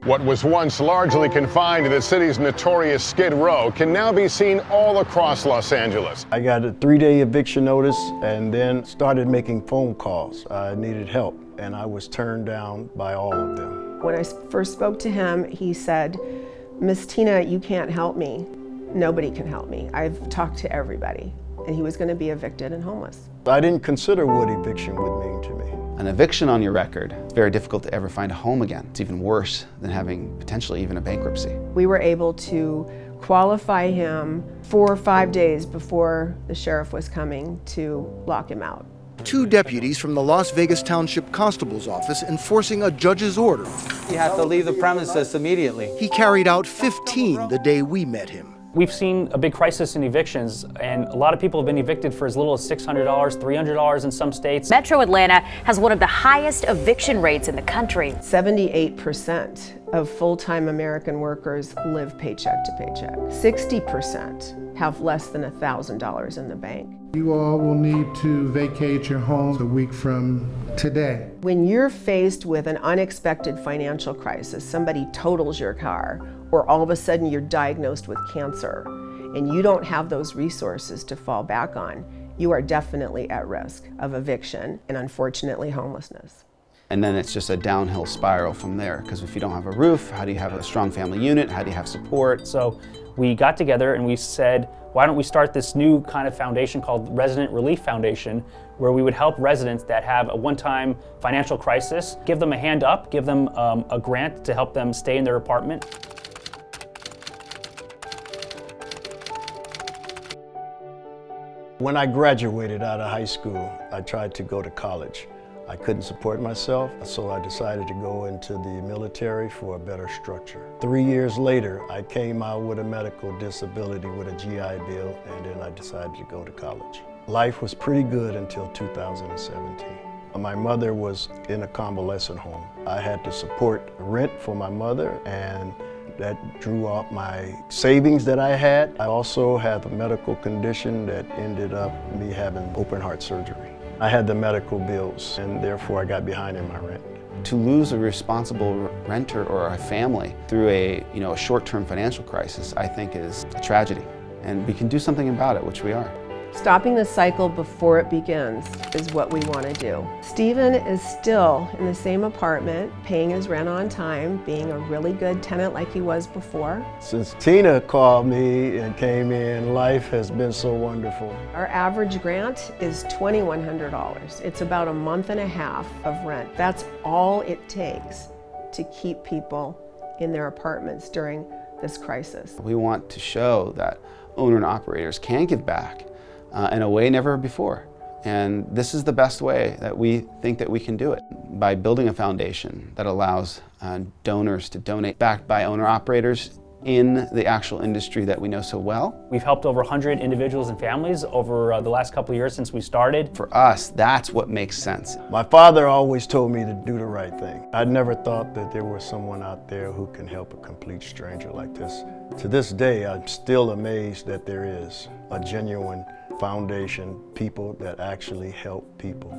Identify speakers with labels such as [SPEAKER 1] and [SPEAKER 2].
[SPEAKER 1] What was once largely confined to the city's notorious Skid Row can now be seen all across Los Angeles.
[SPEAKER 2] I got a 3-day eviction notice and then started making phone calls. I needed help and I was turned down by all of them.
[SPEAKER 3] When I first spoke to him, he said, "Miss Tina, you can't help me. Nobody can help me. I've talked to everybody." And he was going to be evicted and homeless.
[SPEAKER 2] I didn't consider what eviction would mean to me.
[SPEAKER 4] An eviction on your record, it's very difficult to ever find a home again. It's even worse than having potentially even a bankruptcy.
[SPEAKER 3] We were able to qualify him 4 or 5 days before the sheriff was coming to lock him out.
[SPEAKER 5] 2 deputies from the Las Vegas Township Constable's office enforcing a judge's order.
[SPEAKER 6] You have to leave the premises immediately.
[SPEAKER 5] He carried out 15 the day we met him.
[SPEAKER 7] We've seen a big crisis in evictions, and a lot of people have been evicted for as little as $600, $300 in some states.
[SPEAKER 8] Metro Atlanta has one of the highest eviction rates in the country.
[SPEAKER 3] 78% of full-time American workers live paycheck to paycheck. 60% have less than $1,000 in the bank.
[SPEAKER 9] You all will need to vacate your homes a week from today.
[SPEAKER 3] When you're faced with an unexpected financial crisis, somebody totals your car, or all of a sudden you're diagnosed with cancer, and you don't have those resources to fall back on, you are definitely at risk of eviction and unfortunately homelessness.
[SPEAKER 4] And then it's just a downhill spiral from there, because if you don't have a roof, how do you have a strong family unit? How do you have support?
[SPEAKER 7] So we got together and we said, why don't we start this new kind of foundation called Resident Relief Foundation, where we would help residents that have a one-time financial crisis, give them a hand up, give them a grant to help them stay in their apartment.
[SPEAKER 2] When I graduated out of high school, I tried to go to college. I couldn't support myself, so I decided to go into the military for a better structure. 3 years later, I came out with a medical disability with a GI Bill, and then I decided to go to college. Life was pretty good until 2017. My mother was in a convalescent home. I had to support rent for my mother, and that drew up my savings that I had. I also had a medical condition that ended up me having open heart surgery. I had the medical bills, and therefore I got behind in my rent.
[SPEAKER 4] To lose a responsible renter or a family through a short-term financial crisis, I think is a tragedy. And we can do something about it, which we are.
[SPEAKER 3] Stopping the cycle before it begins is what we want to do. Stephen is still in the same apartment, paying his rent on time, being a really good tenant like he was before.
[SPEAKER 2] Since Tina called me and came in, life has been so wonderful.
[SPEAKER 3] Our average grant is $2,100. It's about a month and a half of rent. That's all it takes to keep people in their apartments during this crisis.
[SPEAKER 4] We want to show that owner and operators can give back in a way never before. And this is the best way that we think that we can do it, by building a foundation that allows donors to donate backed by owner-operators in the actual industry that we know so well.
[SPEAKER 7] We've helped over 100 individuals and families over the last couple of years since we started.
[SPEAKER 4] For us, that's what makes sense.
[SPEAKER 2] My father always told me to do the right thing. I never thought that there was someone out there who can help a complete stranger like this. To this day, I'm still amazed that there is a genuine foundation, people that actually help people.